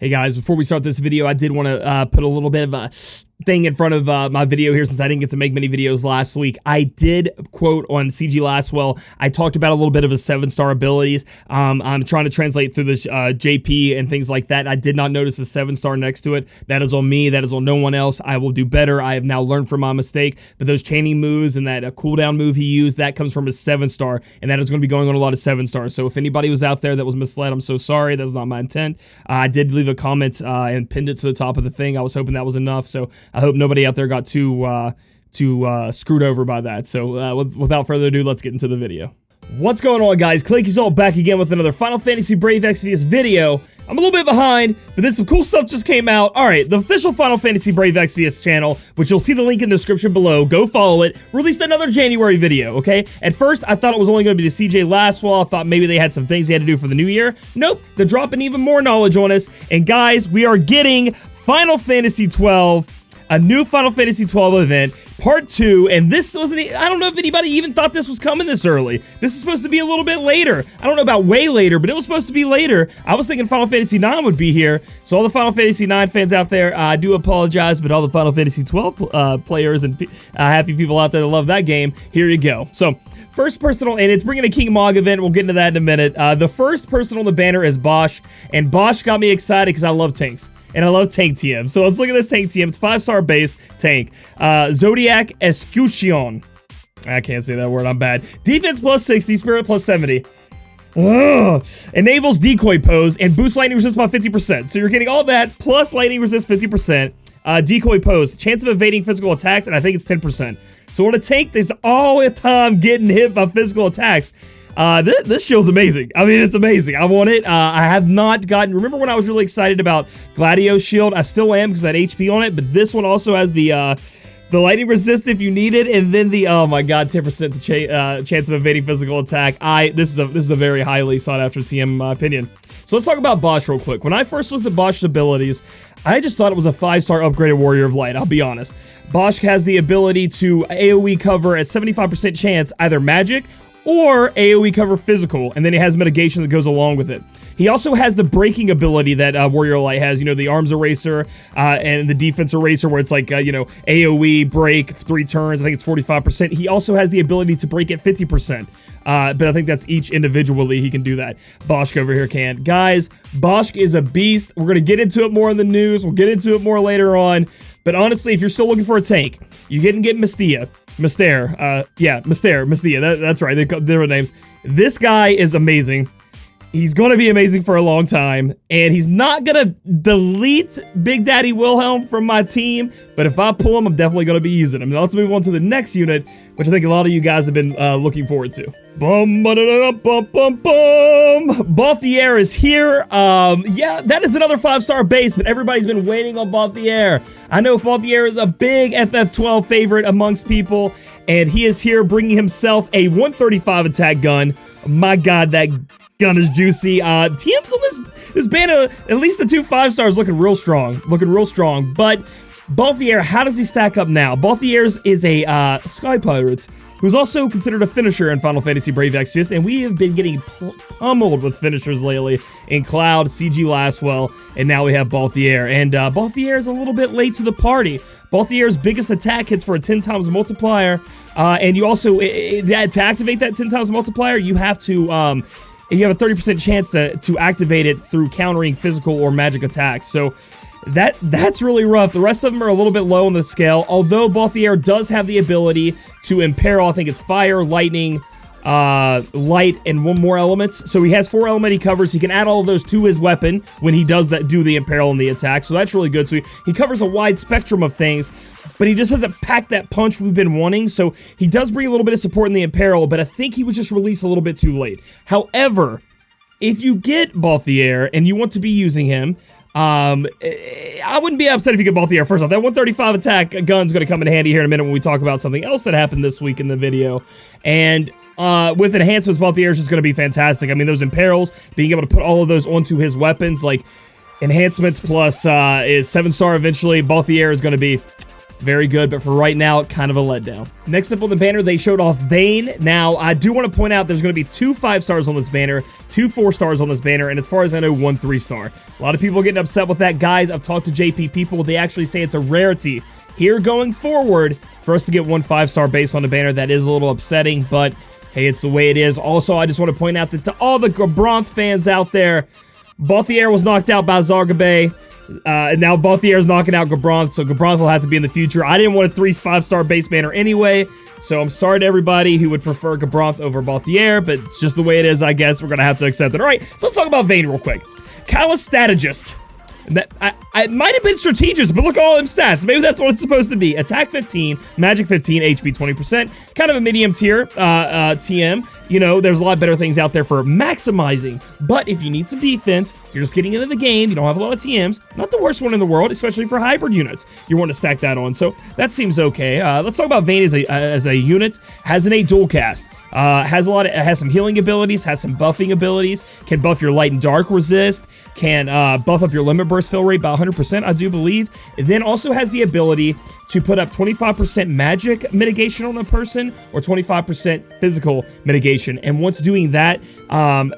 Hey guys, before we start this video, I did want to put a little bit of a thing in front of my video here since I didn't get to make many videos last week. I did quote on CG Lastwell. I talked about a little bit of his 7-star abilities. I'm trying to translate through this JP and things like that. I did not notice the 7-star next to it. That is on me. That is on no one else. I will do better. I have now learned from my mistake. But those chaining moves and that cooldown move he used, that comes from his 7-star. And that is going to be going on a lot of 7-stars. So if anybody was out there that was misled, I'm so sorry. That was not my intent. I did leave a comment and pinned it to the top of the thing. I was hoping that was enough. So I hope nobody out there got too screwed over by that. So without further ado, let's get into the video. What's going on, guys? Claic Yuzolt back again with another Final Fantasy Brave Exvius video. I'm a little bit behind, but then some cool stuff just came out. Alright, the official Final Fantasy Brave Exvius channel, which you'll see the link in the description below, go follow it, released another January video, okay? At first, I thought it was only going to be the CJ Lastwell. I thought maybe they had some things they had to do for the new year. Nope, they're dropping even more knowledge on us. And guys, we are getting Final Fantasy XII, a new Final Fantasy XII event, Part 2, and this wasn't, I don't know if anybody even thought this was coming this early. This is supposed to be a little bit later. I don't know about way later, but it was supposed to be later. I was thinking Final Fantasy IX would be here, so all the Final Fantasy IX fans out there, I do apologize, but all the Final Fantasy XII players and happy people out there that love that game, here you go. So, first personal, and it's bringing a King Mog event. We'll get into that in a minute. The first person on the banner is Basch, and Basch got me excited because I love tanks. And I love tank TM. So let's look at this tank TM. It's 5-star base tank. Zodiac Escutcheon. I can't say that word. I'm bad. Defense plus 60. Spirit plus 70. Ugh. Enables decoy pose and boosts lightning resist by 50%. So you're getting all that plus lightning resist 50%. Decoy pose. Chance of evading physical attacks, and I think it's 10%. So on a tank that's all the time getting hit by physical attacks, this shield's amazing. I mean, it's amazing. I want it. I have not gotten... Remember when I was really excited about Gladio's shield? I still am because I had HP on it, but this one also has the lightning resist if you need it, and then the... Oh my god, 10% chance of evading physical attack. This is a very highly sought after TM in my opinion. So let's talk about Basch real quick. When I first looked at Basch's abilities, I just thought it was a 5-star upgraded Warrior of Light, I'll be honest. Basch has the ability to AoE cover at 75% chance either magic or AoE cover physical, and then it has mitigation that goes along with it. He also has the breaking ability that Warrior Light has, you know, the arms eraser and the defense eraser where it's like, you know, AoE, break, 3 turns, I think it's 45%. He also has the ability to break at 50%, but I think that's each individually he can do that. Basch over here can. Guys, Basch is a beast. We're going to get into it more in the news. We'll get into it more later on, but honestly, if you're still looking for a tank, you can get Mystea. Mystea, that's right, they're different names. This guy is amazing. He's gonna be amazing for a long time, and he's not gonna delete Big Daddy Wilhelm from my team, but if I pull him, I'm definitely gonna be using him. Now let's move on to the next unit, which I think a lot of you guys have been looking forward to. Balthier is here. Yeah, that is another 5-star base, but everybody's been waiting on Balthier. I know Balthier is a big FF12 favorite amongst people, and he is here bringing himself a 135 attack gun. My god, that gun is juicy. TM's on this banner, at least the 2 5-stars looking real strong. But Balthier, how does he stack up now? Balthier is a Sky Pirate, who's also considered a finisher in Final Fantasy Brave Exvius, and we have been getting pummeled with finishers lately in Cloud, CG Lastwell, and now we have Balthier. And Balthier is a little bit late to the party. Balthier's biggest attack hits for a 10 times multiplier, and you also, to activate that 10 times multiplier, you have to, you have a 30% chance to activate it through countering physical or magic attacks. So that's really rough. The rest of them are a little bit low on the scale, although Balthier does have the ability to imperil. I think it's fire, lightning, light, and 1 more elements. So he has 4 element he covers. He can add all of those to his weapon when he does do the imperil and the attack. So that's really good. So he covers a wide spectrum of things, but he just hasn't packed that punch we've been wanting. So he does bring a little bit of support in the imperil, but I think he was just released a little bit too late. However, if you get Balthier and you want to be using him, I wouldn't be upset if you get Balthier. First off, that 135 attack gun's going to come in handy here in a minute when we talk about something else that happened this week in the video. And with enhancements, Balthier is just going to be fantastic. I mean, those imperils, being able to put all of those onto his weapons, like enhancements plus is 7-star eventually. Balthier is going to be very good, but for right now, kind of a letdown. Next up on the banner, they showed off Vayne. Now, I do want to point out there's going to be 2 5-stars on this banner, 2 4-stars on this banner, and as far as I know, 1 3-star. A lot of people are getting upset with that. Guys, I've talked to JP people. They actually say it's a rarity here going forward for us to get 1 5-star base on the banner. That is a little upsetting, but hey, it's the way it is. Also, I just want to point out that to all the Gabronth fans out there, Balthier was knocked out by Zargabe. And now Balthier is knocking out Gabronth, so Gabronth will have to be in the future. I didn't want a 3 5-star base banner anyway, so I'm sorry to everybody who would prefer Gabronth over Balthier, but it's just the way it is, I guess. We're going to have to accept it. All right, so let's talk about Vayne real quick. Calistrategist. It might have been strategist, but look at all them stats. Maybe that's what it's supposed to be. Attack 15, magic 15, HP 20%. Kind of a medium tier TM. You know, there's a lot better things out there for maximizing. But if you need some defense, you're just getting into the game, you don't have a lot of TMs, not the worst one in the world, especially for hybrid units. You want to stack that on. So that seems okay. Let's talk about Vayne as a unit. Has an 8 dual cast. Has some healing abilities, has some buffing abilities, can buff your light and dark resist, can buff up your limit burst fill rate by 100%, I do believe. It then also has the ability to put up 25% magic mitigation on a person or 25% physical mitigation. And once doing that,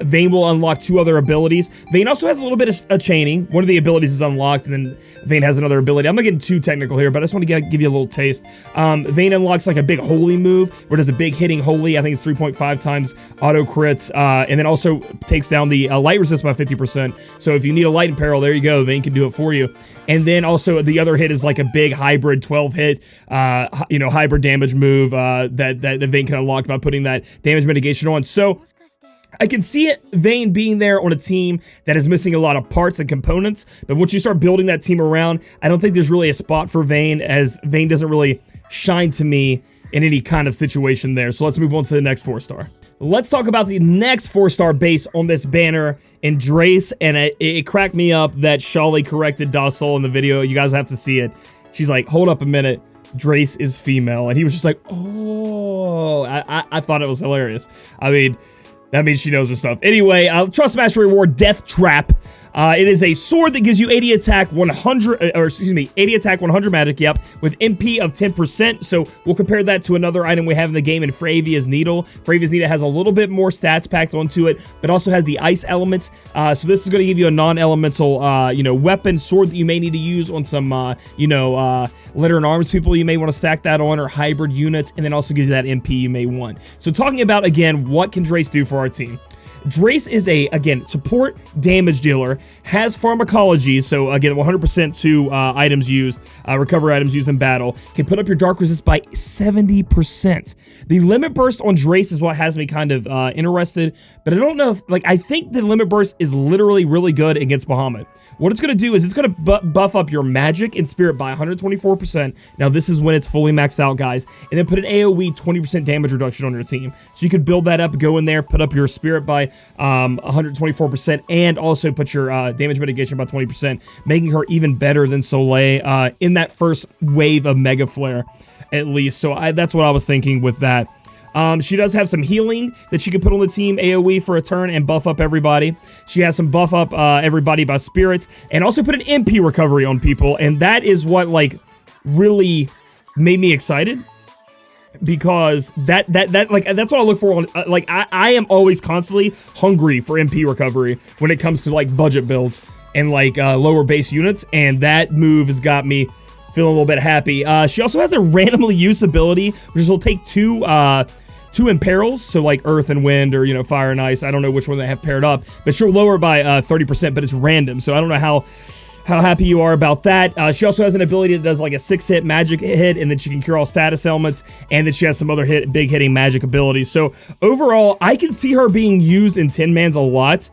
Vayne will unlock 2 other abilities. Vayne also has a little bit of chaining. One of the abilities is unlocked, and then Vayne has another ability. I'm not getting too technical here, but I just want to give you a little taste. Vayne unlocks like a big holy move, where it does a big hitting holy. I think it's 3.5 times auto crits, and then also takes down the light resist by 50%. So if you need a light in peril, there you go. Vayne can do it for you. And then also the other hit is like a big hybrid 12 hit, hybrid damage move that Vayne can unlock by putting that damage mitigation on. So I can see it, Vayne being there on a team that is missing a lot of parts and components, but once you start building that team around, I don't think there's really a spot for Vayne, as Vayne doesn't really shine to me in any kind of situation there. So let's move on to the next 4-star. Let's talk about the next 4-star base on this banner in Drace, and it cracked me up that Shali corrected Docile in the video. You guys have to see it. She's like, hold up a minute, Drace is female, and he was just like, oh, I thought it was hilarious. I mean, that means she knows her stuff. Anyway, Trust Master reward, Death Trap. It is a sword that gives you 80 attack, 80 attack, 100 magic, yep, with MP of 10%. So we'll compare that to another item we have in the game in Fravia's Needle. Fravia's Needle has a little bit more stats packed onto it, but also has the ice elements. So this is going to give you a non-elemental, weapon, sword that you may need to use on some, litter and arms people you may want to stack that on, or hybrid units, and then also gives you that MP you may want. So talking about, again, what can Drace do for our team? Drace is again, support damage dealer, has pharmacology, so again, 100% to items used, recover items used in battle, can put up your dark resist by 70%. The limit burst on Drace is what has me kind of interested, but I don't know if, I think the limit burst is literally really good against Bahamut. What it's going to do is it's going to buff up your magic and spirit by 124%. Now, this is when it's fully maxed out, guys. And then put an AoE 20% damage reduction on your team. So you could build that up, go in there, put up your spirit by 124%, and also put your damage mitigation by 20%, making her even better than Soleil in that first wave of Mega Flare, at least. So that's what I was thinking with that. She does have some healing that she can put on the team, AoE for a turn, and buff up everybody. She has some buff up everybody by spirits, and also put an MP recovery on people, and that is what, really made me excited. Because that's what I look for on, I am always constantly hungry for MP recovery when it comes to, budget builds and, lower base units, and that move has got me feeling a little bit happy. She also has a randomly use ability, which will take two imperils, so earth and wind, or fire and ice. I don't know which one they have paired up, but she'll lower by 30%, but it's random, so I don't know how happy you are about that. She also has an ability that does a 6-hit magic hit, and then she can cure all status elements, and then she has some other big hitting magic abilities. So overall, I can see her being used in 10-mans a lot.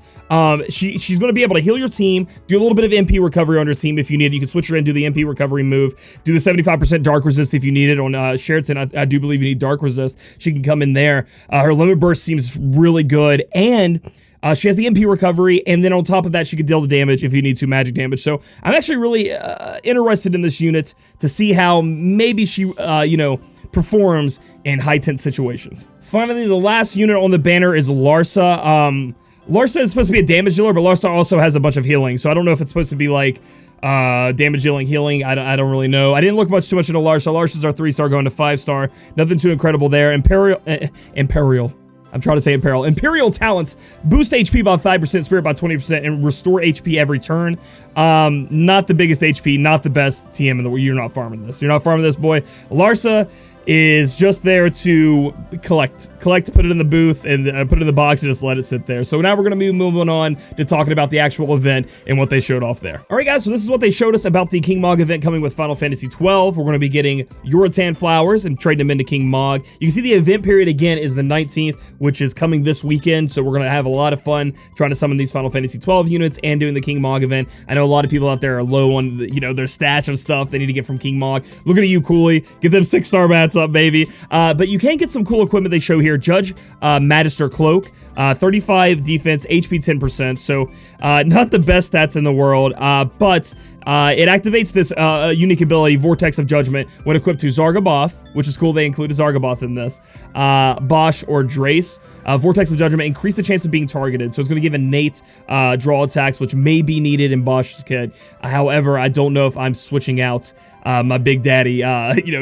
She's going to be able to heal your team, do a little bit of MP recovery on your team if you need it. You can switch her in, do the MP recovery move, do the 75% dark resist if you need it. On Sheraton, I do believe you need dark resist. She can come in there. Her limit burst seems really good, and she has the MP recovery, and then on top of that, she could deal the damage if you need to, magic damage. So I'm actually really interested in this unit to see how maybe she, performs in high-tense situations. Finally, the last unit on the banner is Larsa. Larsa is supposed to be a damage dealer, but Larsa also has a bunch of healing, so I don't know if it's supposed to be Damage dealing, healing, I don't really know. I didn't look too much into Larsa. Larsa's our 3-star going to 5-star. Nothing too incredible there. Imperial. I'm trying to say Imperial. Imperial talents boost HP by 5%, Spirit by 20%, and restore HP every turn. Not the biggest HP, not the best TM in the world. You're not farming this. You're not farming this, boy. Larsa is just there to collect, put it in the booth, and put it in the box and just let it sit there. So now we're going to be moving on to talking about the actual event and what they showed off there. All right, guys, so this is what they showed us about the King Mog event coming with Final Fantasy XII. We're going to be getting Yoratan flowers and trading them into King Mog. You can see the event period again is the 19th, which is coming this weekend. So we're going to have a lot of fun trying to summon these Final Fantasy XII units and doing the King Mog event. I know a lot of people out there are low on, their stash of stuff they need to get from King Mog. Looking at you, Cooley. Get them 6-star mats up, baby. But you can get some cool equipment they show here. Judge Magister Cloak, 35 defense, HP 10%. So not the best stats in the world, but it activates this unique ability, Vortex of Judgment, when equipped to Zargaboth, which is cool. They included Zargaboth in this. Basch or Drace. Vortex of Judgment, increase the chance of being targeted. So it's going to give innate draw attacks, which may be needed in Bosch's kit. However, I don't know if I'm switching out my Big Daddy,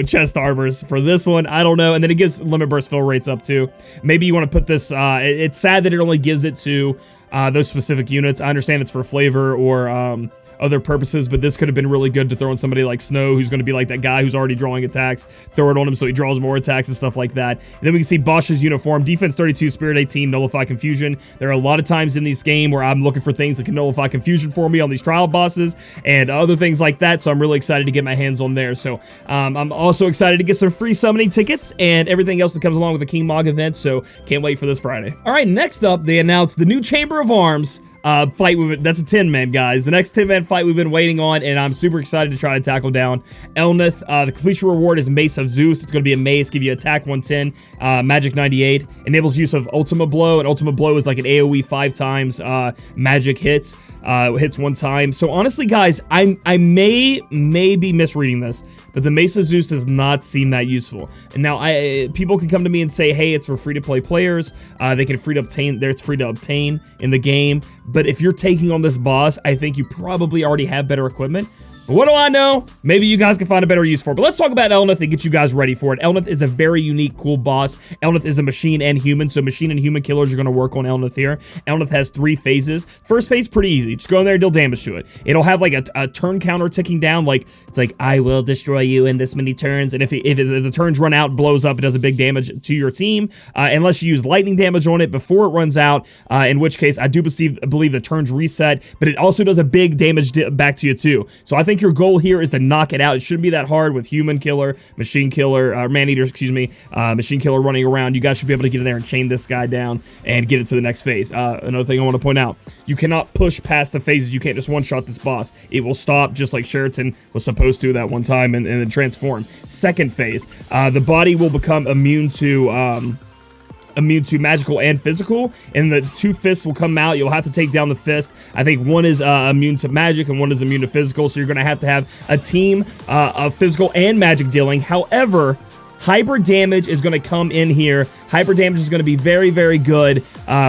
chest armors for this one. I don't know. And then it gives limit burst fill rates up too. Maybe you want to put this, it's sad that it only gives it to those specific units. I understand it's for flavor or other purposes, but this could have been really good to throw on somebody like Snow, who's going to be like that guy who's already drawing attacks. Throw it on him so he draws more attacks and stuff like that. And then we can see Bosch's uniform, defense 32, spirit 18, nullify confusion. There are a lot of times in this game where I'm looking for things that can nullify confusion for me on these trial bosses and other things like that, so I'm really excited to get my hands on there. So I'm also excited to get some free summoning tickets and everything else that comes along with the King Mog event, so can't wait for this Friday. All right, next up, they announced the new Chamber of Arms fight. That's a 10-man, guys. The next 10-man fight we've been waiting on, and I'm super excited to try to tackle down Elnath. The completion reward is Mace of Zeus. It's going to be a mace, give you attack 110, magic 98, enables use of Ultima Blow, and Ultima Blow is like an AoE 5 times magic hits, hits 1 time. So honestly, guys, I may be misreading this, but the Mace of Zeus does not seem that useful. And now people can come to me and say, hey, it's for free-to-play players. They can it's free to obtain in the game. But if you're taking on this boss, I think you probably already have better equipment. But what do I know? Maybe you guys can find a better use for it. But let's talk about Elnath and get you guys ready for it. Elnath is a very unique, cool boss. Elnath is a machine and human, so machine and human killers are going to work on Elnath here. Elnath has 3 phases. First phase, pretty easy. Just go in there and deal damage to it. It'll have like a turn counter ticking down. Like, it's like, I will destroy you in this many turns. And if the turns run out, blows up, it does a big damage to your team. Unless you use lightning damage on it before it runs out, in which case I do believe the turns reset. But it also does a big damage back to you too. So I think your goal here is to knock it out. It shouldn't be that hard with human killer, machine killer, man-eaters, excuse me, machine killer running around. You guys should be able to get in there and chain this guy down and get it to the next phase. Another thing I want to point out, you cannot push past the phases. You can't just one-shot this boss. It will stop just like Sheraton was supposed to that one time and then transform. Second phase, the body will become immune to magical and physical, and the 2 fists will come out. You'll have to take down the fist. I think one is immune to magic and one is immune to physical, so you're going to have a team of physical and magic dealing. However, hyper damage is going to come in here. Hyper damage is going to be very, very good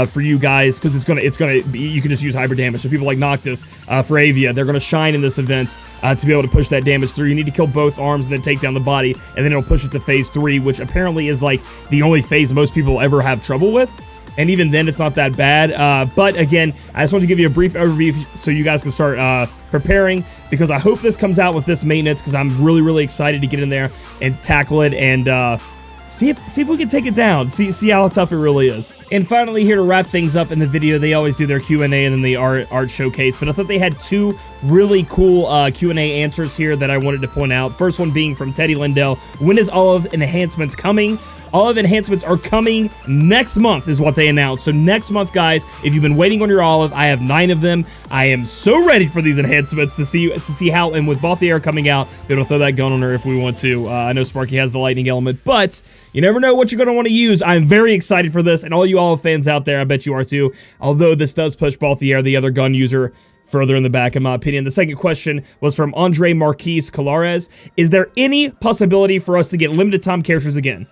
for you guys, because you can just use hyper damage. So people like Noctis for Avia, they're going to shine in this event to be able to push that damage through. You need to kill both arms and then take down the body, and then it'll push it to phase 3, which apparently is like the only phase most people ever have trouble with. And even then, it's not that bad. But again, I just wanted to give you a brief overview so you guys can start preparing, because I hope this comes out with this maintenance, because I'm really, really excited to get in there and tackle it and see if we can take it down. See how tough it really is. And finally, here to wrap things up in the video, they always do their Q&A and then the art showcase. But I thought they had 2 really cool Q&A answers here that I wanted to point out. First one being from Teddy Lindell. When is Olive enhancements coming? Olive enhancements are coming next month is what they announced. So next month, guys, if you've been waiting on your Olive, I have 9 of them. I am so ready for these enhancements to see how, and with Balthier coming out, be able to throw that gun on her if we want to. I know Sparky has the lightning element, but you never know what you're going to want to use. I'm very excited for this, and all you Olive fans out there, I bet you are too. Although this does push Balthier, the other gun user, further in the back, in my opinion. The second question was from Andre Marquise Colares. Is there any possibility for us to get limited time characters again?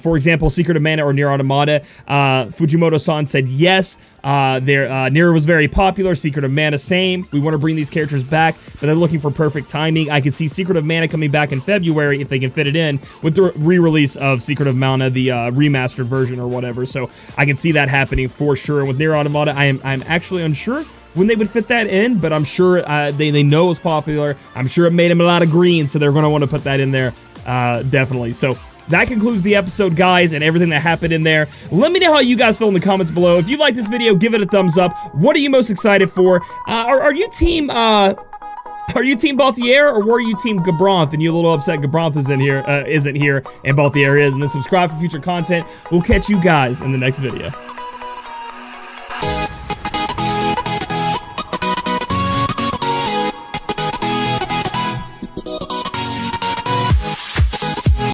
For example, Secret of Mana or Nier Automata. Fujimoto-san said yes. Nier was very popular. Secret of Mana, same. We want to bring these characters back, but they're looking for perfect timing. I could see Secret of Mana coming back in February if they can fit it in with the re-release of Secret of Mana, the remastered version or whatever. So I can see that happening for sure. And with Nier Automata, I'm actually unsure when they would fit that in, but I'm sure they know it's popular. I'm sure it made them a lot of green, so they're going to want to put that in there, definitely. So that concludes the episode, guys, and everything that happened in there. Let me know how you guys feel in the comments below. If you like this video, give it a thumbs up. What are you most excited for? Are you team Balthier, or were you team Gabronth? And you're a little upset Gabronth isn't here, and Balthier is. And then subscribe for future content. We'll catch you guys in the next video.